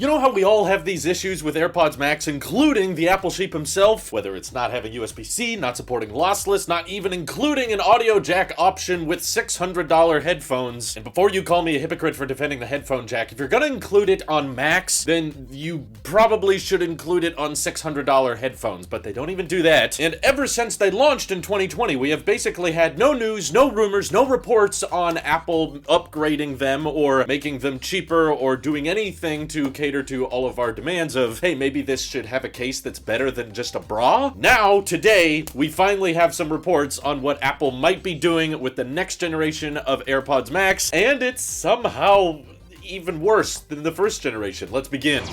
You know how we all have these issues with AirPods Max, including the Apple sheep himself, whether it's not having USB-C, not supporting lossless, not even including an audio jack option with $600 headphones. And before you call me a hypocrite for defending the headphone jack, if you're gonna include it on Max, then you probably should include it on $600 headphones, but they don't even do that. And ever since they launched in 2020, we have basically had no news, no rumors, no reports on Apple upgrading them or making them cheaper or doing anything to cater to all of our demands of, hey, maybe this should have a case that's better than just a bra. Now, today, we finally have some reports on what Apple might be doing with the next generation of AirPods Max, and it's somehow even worse than the first generation. Let's begin.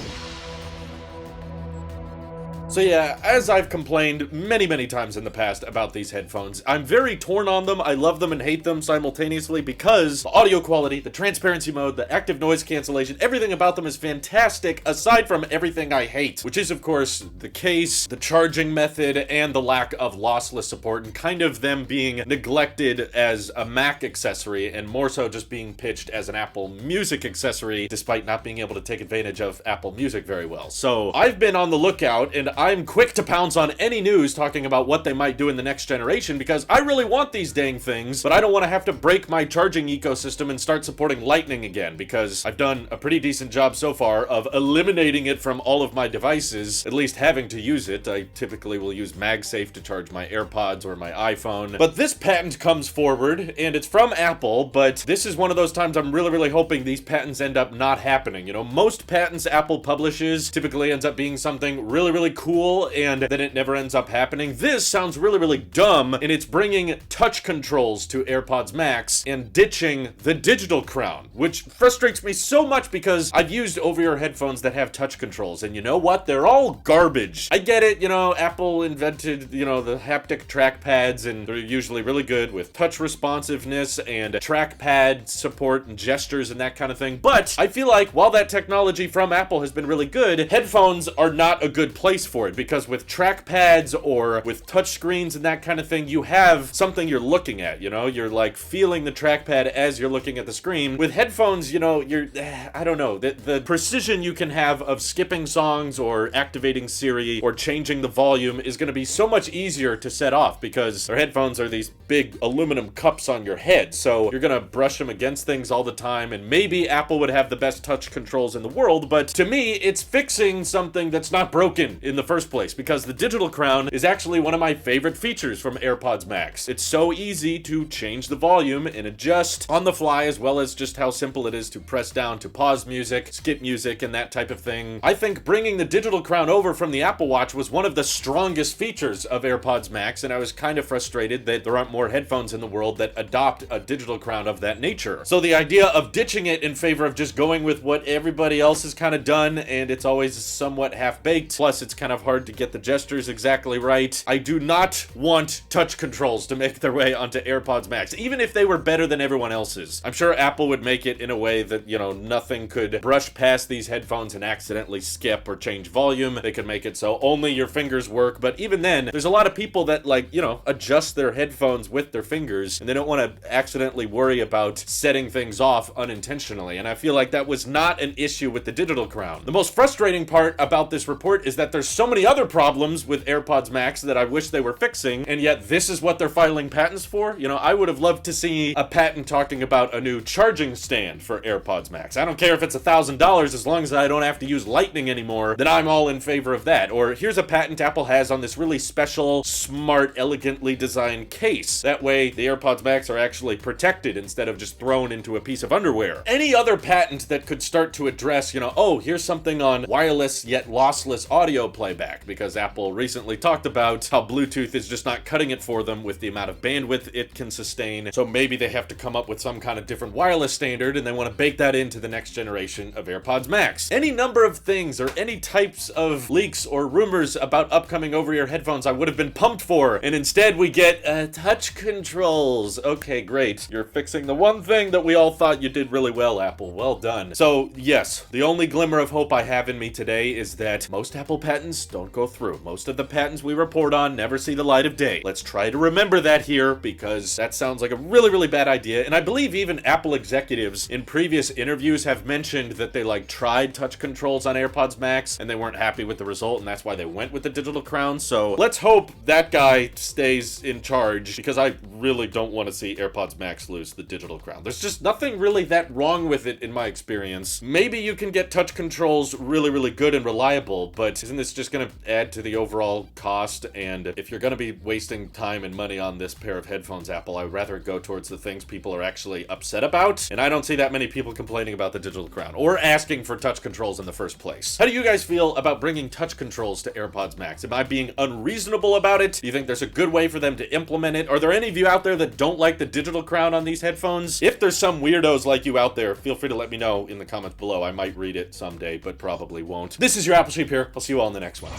So yeah, as I've complained many times in the past about these headphones, I'm very torn on them. I love them and hate them simultaneously because the audio quality, the transparency mode, the active noise cancellation, everything about them is fantastic aside from everything I hate, which is of course the case, the charging method, and the lack of lossless support, and kind of them being neglected as a Mac accessory and more so just being pitched as an Apple Music accessory despite not being able to take advantage of Apple Music very well. So I've been on the lookout and I'm quick to pounce on any news talking about what they might do in the next generation because I really want these dang things, but I don't want to have to break my charging ecosystem and start supporting Lightning again because I've done a pretty decent job so far of eliminating it from all of my devices, at least having to use it. I typically will use MagSafe to charge my AirPods or my iPhone, but this patent comes forward and it's from Apple, but this is one of those times I'm really hoping these patents end up not happening. You know, most patents Apple publishes typically ends up being something really cool and then it never ends up happening. This sounds really dumb, and it's bringing touch controls to AirPods Max and ditching the digital crown, which frustrates me so much because I've used over-ear headphones that have touch controls, and you know what? They're all garbage. I get it, you know, Apple invented, you know, the haptic trackpads, and they're usually really good with touch responsiveness and trackpad support and gestures and that kind of thing, but I feel like while that technology from Apple has been really good, headphones are not a good place for it because with trackpads or with touch screens and that kind of thing, you have something you're looking at, you know, you're like feeling the trackpad as you're looking at the screen. With headphones, you know, I don't know, the precision you can have of skipping songs or activating Siri or changing the volume is going to be so much easier to set off because their headphones are these big aluminum cups on your head, so you're going to brush them against things all the time, and maybe Apple would have the best touch controls in the world, but to me, it's fixing something that's not broken in the first place because the digital crown is actually one of my favorite features from AirPods Max. It's so easy to change the volume and adjust on the fly, as well as just how simple it is to press down to pause music, skip music, and that type of thing. I think bringing the digital crown over from the Apple Watch was one of the strongest features of AirPods Max, and I was kind of frustrated that there aren't more headphones in the world that adopt a digital crown of that nature. So the idea of ditching it in favor of just going with what everybody else has kind of done, and it's always somewhat half-baked, plus it's kind of hard to get the gestures exactly right. I do not want touch controls to make their way onto AirPods Max, even if they were better than everyone else's. I'm sure Apple would make it in a way that, you know, nothing could brush past these headphones and accidentally skip or change volume. They could make it so only your fingers work, but even then, there's a lot of people that, like, you know, adjust their headphones with their fingers, and they don't want to accidentally worry about setting things off unintentionally, and I feel like that was not an issue with the digital crown. The most frustrating part about this report is that there's so many other problems with AirPods Max that I wish they were fixing, and yet this is what they're filing patents for? You know, I would have loved to see a patent talking about a new charging stand for AirPods Max. I don't care if it's $1,000 as long as I don't have to use Lightning anymore, then I'm all in favor of that. Or here's a patent Apple has on this really special, smart, elegantly designed case. That way, the AirPods Max are actually protected instead of just thrown into a piece of underwear. Any other patent that could start to address, you know, oh, here's something on wireless yet lossless audio playback, because Apple recently talked about how Bluetooth is just not cutting it for them with the amount of bandwidth it can sustain, so maybe they have to come up with some kind of different wireless standard and they want to bake that into the next generation of AirPods Max. Any number of things or any types of leaks or rumors about upcoming over-ear headphones I would have been pumped for, and instead we get touch controls. Okay, great. You're fixing the one thing that we all thought you did really well, Apple. Well done. So yes, the only glimmer of hope I have in me today is that most Apple patents just don't go through. Most of the patents we report on never see the light of day. Let's try to remember that here, because that sounds like a really, really bad idea. And I believe even Apple executives in previous interviews have mentioned that they tried touch controls on AirPods Max and they weren't happy with the result, and that's why they went with the digital crown. So let's hope that guy stays in charge, because I really don't want to see AirPods Max lose the digital crown. There's just nothing really that wrong with it in my experience. Maybe you can get touch controls really, really good and reliable, but isn't this just going to add to the overall cost? And if you're going to be wasting time and money on this pair of headphones, Apple, I'd rather go towards the things people are actually upset about, and I don't see that many people complaining about the digital crown or asking for touch controls in the first place. How do you guys feel about bringing touch controls to AirPods Max? Am I being unreasonable about it? Do you think there's a good way for them to implement it? Are there any of you out there that don't like the digital crown on these headphones? If there's some weirdos like you out there, feel free to let me know in the comments below. I might read it someday, but probably won't. This is your Apple Sheep here. I'll see you all in the next one.